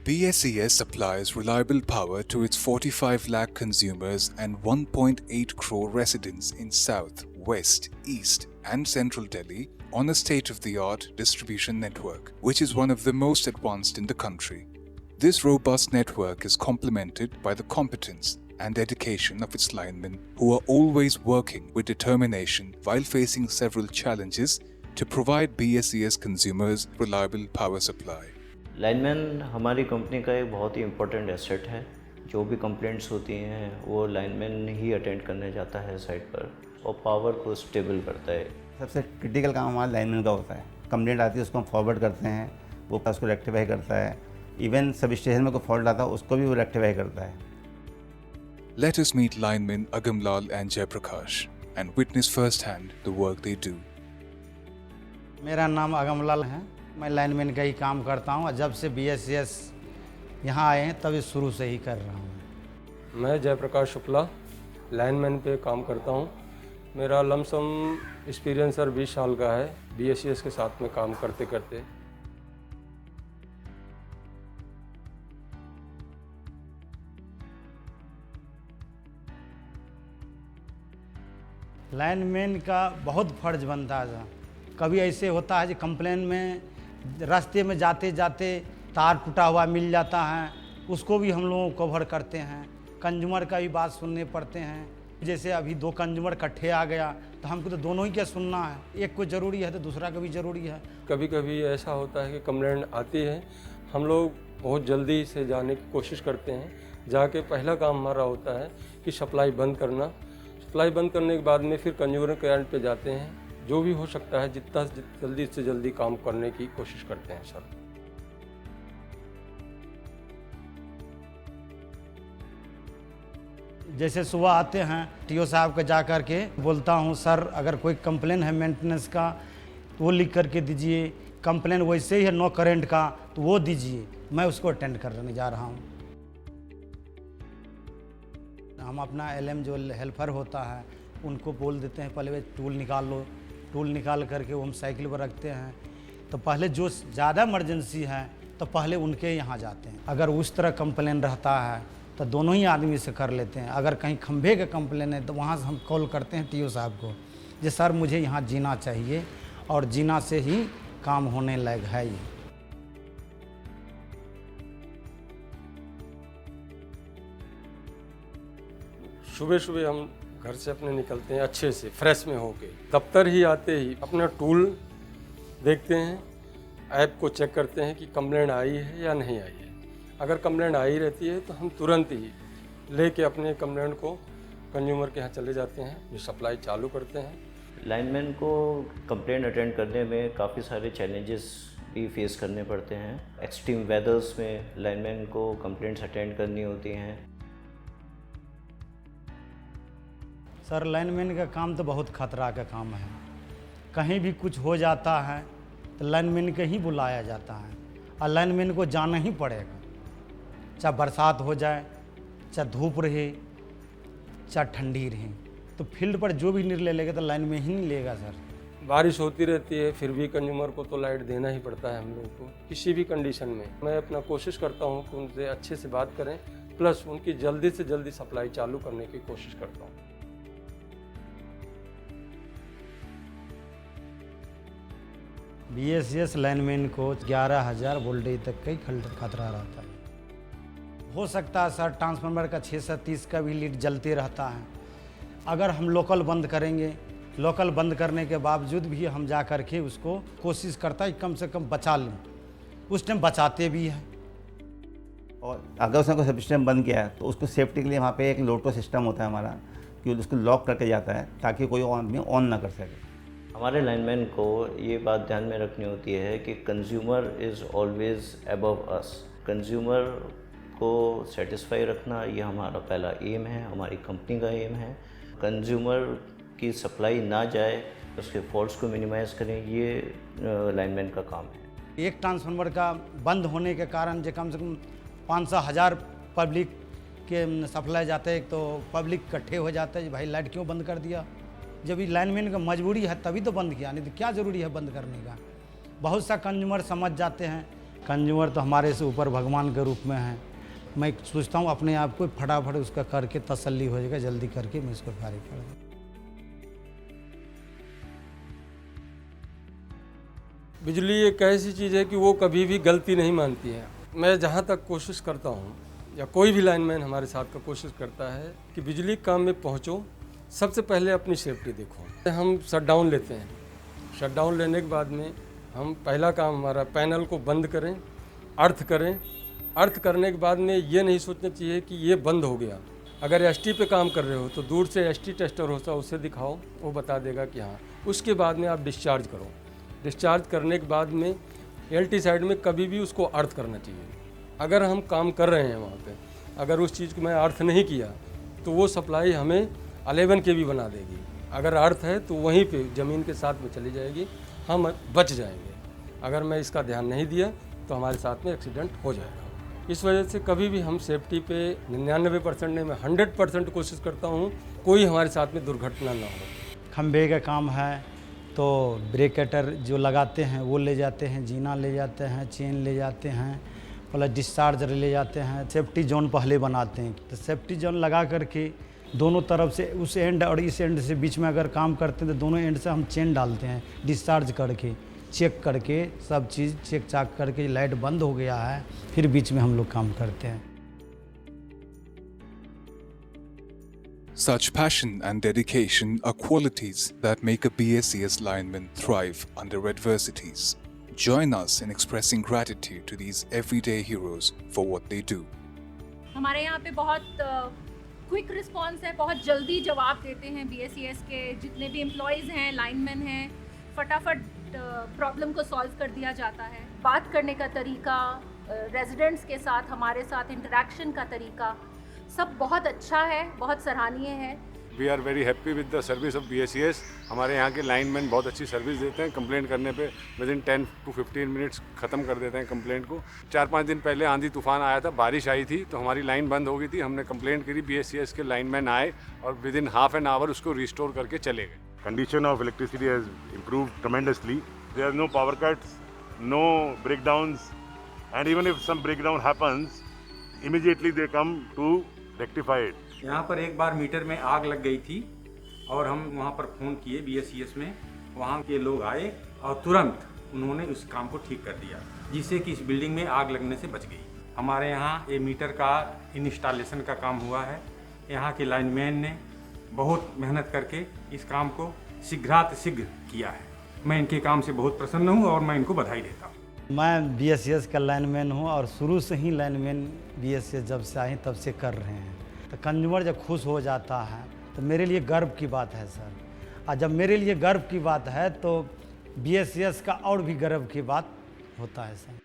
BSES supplies reliable power to its 45 lakh consumers and 1.8 crore residents in South, West, East, and Central Delhi on a state-of-the-art distribution network, which is one of the most advanced in the country. This robust network is complemented by the competence and dedication of its linemen, who are always working with determination while facing several challenges to provide BSES consumers reliable power supply. Lineman हमारी company का एक बहुत ही important asset है। जो भी complaints होती हैं वो लाइनमैन ही अटेंड करने जाता है साइट पर और पावर को स्टेबल करता है। सबसे क्रिटिकल काम हमारा लाइनमैन का होता है। कंप्लेंट आती है उसको हम फॉरवर्ड करते हैं, वो उसको रेक्टिफाई करता है। इवन सब स्टेशन में कोई फॉल्ट आता है उसको भी वो रेक्टिफाई करता है। Let us meet linemen Agamlal and Jaiprakash and witness firsthand the work they do. मेरा नाम अगमलाल है। मैं लाइनमैन का ही काम करता हूँ और जब से BSES यहाँ आए हैं तभी शुरू से ही कर रहा हूँ। मैं जयप्रकाश शुक्ला लाइनमैन पे काम करता हूँ। मेरा लमसम एक्सपीरियंस सर 20 साल का है BSES के साथ में काम करते करते। लाइनमैन का बहुत फर्ज बनता है। कभी ऐसे होता है कि कंप्लेन में रास्ते में जाते जाते तार टूटा हुआ मिल जाता है, उसको भी हम लोग कवर करते हैं। कंज्यूमर का भी बात सुनने पड़ते हैं। जैसे अभी 2 कंज्यूमर इकट्ठे आ गया तो हमको तो दोनों ही क्या सुनना है, एक को ज़रूरी है तो दूसरा का भी ज़रूरी है। कभी कभी ऐसा होता है कि कंप्लेंट आती है, हम लोग बहुत जल्दी से जाने की कोशिश करते हैं। जाके पहला काम हमारा होता है कि सप्लाई बंद करना। सप्लाई बंद करने के बाद में फिर कंज्यूमर के एंड पे जाते हैं। जो भी हो सकता है जितना जल्दी से जल्दी काम करने की कोशिश करते हैं सर। जैसे सुबह आते हैं TO साहब को जा कर के बोलता हूँ, सर अगर कोई कंप्लेन है मेंटेनेंस का तो वो लिख करके दीजिए। कंप्लेन वैसे ही है नो करंट का तो वो दीजिए, मैं उसको अटेंड करने जा रहा हूँ। हम अपना LM जो हेल्पर होता है उनको बोल देते हैं पहले टूल निकाल लो। टूल निकाल करके वो हम साइकिल पर रखते हैं। तो पहले जो ज़्यादा इमरजेंसी है तो पहले उनके यहाँ जाते हैं। अगर उस तरह कंप्लेन रहता है तो दोनों ही आदमी से कर लेते हैं। अगर कहीं खंभे का कंप्लेन है तो वहाँ से हम कॉल करते हैं TO साहब को, जी सर मुझे यहाँ जीना चाहिए और जीना से ही काम होने लायक है ये। सुबह सुबह हम घर से अपने निकलते हैं अच्छे से फ्रेश में होके। दफ्तर ही आते ही अपना टूल देखते हैं, ऐप को चेक करते हैं कि कंप्लेंट आई है या नहीं आई है। अगर कंप्लेंट आई रहती है तो हम तुरंत ही लेके अपने कंप्लेंट को कंज्यूमर के यहाँ चले जाते हैं, जो सप्लाई चालू करते हैं। लाइनमैन को कंप्लेंट अटेंड करने में काफ़ी सारे चैलेंजेस भी फेस करने पड़ते हैं। एक्सट्रीम वेदर्स में लाइनमैन को कंप्लेंट्स अटेंड करनी होती हैं। सर लाइनमैन का काम तो बहुत खतरा का काम है। कहीं भी कुछ हो जाता है तो लाइनमैन को ही बुलाया जाता है और लाइनमैन को जाना ही पड़ेगा। चाहे बरसात हो जाए, चाहे धूप रहे, चाहे ठंडी रहे, तो फील्ड पर जो भी निर्णय लेगा तो लाइन में ही नहीं लेगा सर। बारिश होती रहती है फिर भी कंज्यूमर को तो लाइट देना ही पड़ता है हम लोग को किसी भी कंडीशन में। मैं अपना कोशिश करता हूँ कि उनसे अच्छे से बात करें, प्लस उनकी जल्दी से जल्दी सप्लाई चालू करने की कोशिश करता हूँ। BSES लाइनमैन को 11,000 वोल्टेज तक का ही खतरा रहता है। हो सकता है सर ट्रांसफार्मर का 6 से 30 का भी लीड जलते रहता है। अगर हम लोकल बंद करेंगे, लोकल बंद करने के बावजूद भी हम जा कर के उसको कोशिश करता है कम से कम बचा लें। उस टाइम बचाते भी हैं। और अगर उसने कोई सिस्टम बंद किया है तो उसको सेफ्टी के लिए वहाँ पे एक लोटो सिस्टम होता है हमारा कि उसको लॉक करके जाता है ताकि कोई आदमी ऑन ना कर सके। हमारे लाइनमैन को ये बात ध्यान में रखनी होती है कि consumer is always above us. Consumer को सेटिस्फाई रखना ये हमारा पहला एम है, हमारी कंपनी का एम है। कंज्यूमर की सप्लाई ना जाए, उसके फॉल्ट्स को मिनिमाइज़ करें, ये लाइनमैन का काम है। एक ट्रांसफार्मर का बंद होने के कारण जो कम से कम 500,000 पब्लिक के सप्लाई जाते हैं, तो पब्लिक इकट्ठे हो जाते हैं भाई लाइट क्यों बंद कर दिया। जब ये लाइनमैन का मजबूरी है तभी तो बंद किया, नहीं तो क्या ज़रूरी है बंद करने का। बहुत सा कंज्यूमर समझ जाते हैं कंज्यूमर तो हमारे से ऊपर भगवान के रूप में है। मैं सोचता हूँ अपने आप को फटाफट उसका करके तसल्ली हो जाएगा, जल्दी करके मैं इसको फारिग कर दूँ। बिजली एक ऐसी चीज़ है कि वो कभी भी गलती नहीं मानती है। मैं जहाँ तक कोशिश करता हूँ या कोई भी लाइनमैन हमारे साथ का कोशिश करता है कि बिजली काम में पहुँचो, सबसे पहले अपनी सेफ्टी देखो। हम शट डाउन लेते हैं, शट डाउन लेने के बाद में हम पहला काम हमारा पैनल को बंद करें, अर्थ करें। अर्थ करने के बाद में ये नहीं सोचना चाहिए कि ये बंद हो गया। अगर एसटी पे काम कर रहे हो तो दूर से एसटी टेस्टर होता है, उससे दिखाओ, वो बता देगा कि हाँ। उसके बाद में आप डिस्चार्ज करो। डिस्चार्ज करने के बाद में एलटी साइड में कभी भी उसको अर्थ करना चाहिए। अगर हम काम कर रहे हैं वहाँ पे, अगर उस चीज़ को मैं अर्थ नहीं किया तो वो सप्लाई हमें 11 kV बना देगी। अगर अर्थ है तो वहीं पे ज़मीन के साथ में चली जाएगी, हम बच जाएंगे। अगर मैं इसका ध्यान नहीं दिया तो हमारे साथ में एक्सीडेंट हो जाएगा। इस वजह से कभी भी हम सेफ्टी पे 99% नहीं, मैं 100% कोशिश करता हूँ कोई हमारे साथ में दुर्घटना ना हो। खंभे का काम है तो ब्रेकेटर जो लगाते हैं वो ले जाते हैं, जीना ले जाते हैं, चेन ले जाते हैं, प्लस डिस्चार्जर ले जाते हैं। सेफ्टी जोन पहले बनाते हैं, तो सेफ्टी जोन लगा करके दोनों तरफ से, उस एंड और इस एंड से बीच में अगर काम करते हैं तो दोनों एंड से हम चेन डालते हैं, डिस्चार्ज करके, चेक करके, सब चीज़ चेक चाक करके लाइट बंद हो गया है, फिर बीच में हम लोग काम करते हैं। Such passion and dedication are qualities that make a BSCS lineman thrive under adversities. Join us in expressing gratitude to these everyday heroes for what they do. हमारे यहाँ पे बहुत क्विक रिस्पांस है, बहुत जल्दी जवाब देते हैं BSCS के जितने भी एम्प्लॉयज़ हैं, लाइनमैन हैं, फटाफट प्रॉब्लम को सॉल्व कर दिया जाता है। बात करने का तरीका, रेजिडेंट्स के साथ हमारे साथ इंटरेक्शन का तरीका सब बहुत अच्छा है, बहुत सराहनीय है। We are very happy with the service of BSCS। हमारे यहाँ के लाइनमैन बहुत अच्छी सर्विस देते हैं। कंप्लेंट करने पे विदिन 10 to 15 मिनट्स ख़त्म कर देते हैं कंप्लेंट को। 4-5 दिन पहले आंधी तूफान आया था, बारिश आई थी, तो हमारी लाइन बंद हो गई थी। हमने कंप्लेंट करी, BSCS के लाइनमैन आए और विदिन हाफ एन आवर उसको रिस्टोर करके चले गए। Condition of electricity has improved tremendously. There are no power cuts, no breakdowns, and even if some breakdown happens, immediately they come to rectify it. यहाँ पर एक बार metre में आग लग गई थी और हम वहाँ पर फ़ोन किए BSCS में, वहाँ के लोग आए और तुरंत उन्होंने उस काम को ठीक कर दिया, जिससे कि इस बिल्डिंग में आग लगने से बच गई। हमारे यहाँ ये मीटर का इंस्टॉलेशन का काम हुआ है। यहाँ के लाइनमैन ने बहुत मेहनत करके इस काम को शीघ्रातिशीघ्र किया है। मैं इनके काम से बहुत प्रसन्न हूँ और मैं इनको बधाई देता हूँ। मैं BSCS का लाइनमैन हूँ और शुरू से ही लाइनमैन BSCS जब से आए तब से कर रहे हैं। तो कंज्यूमर जब खुश हो जाता है तो मेरे लिए गर्व की बात है सर। और जब मेरे लिए गर्व की बात है तो BSCS का और भी गर्व की बात होता है सर।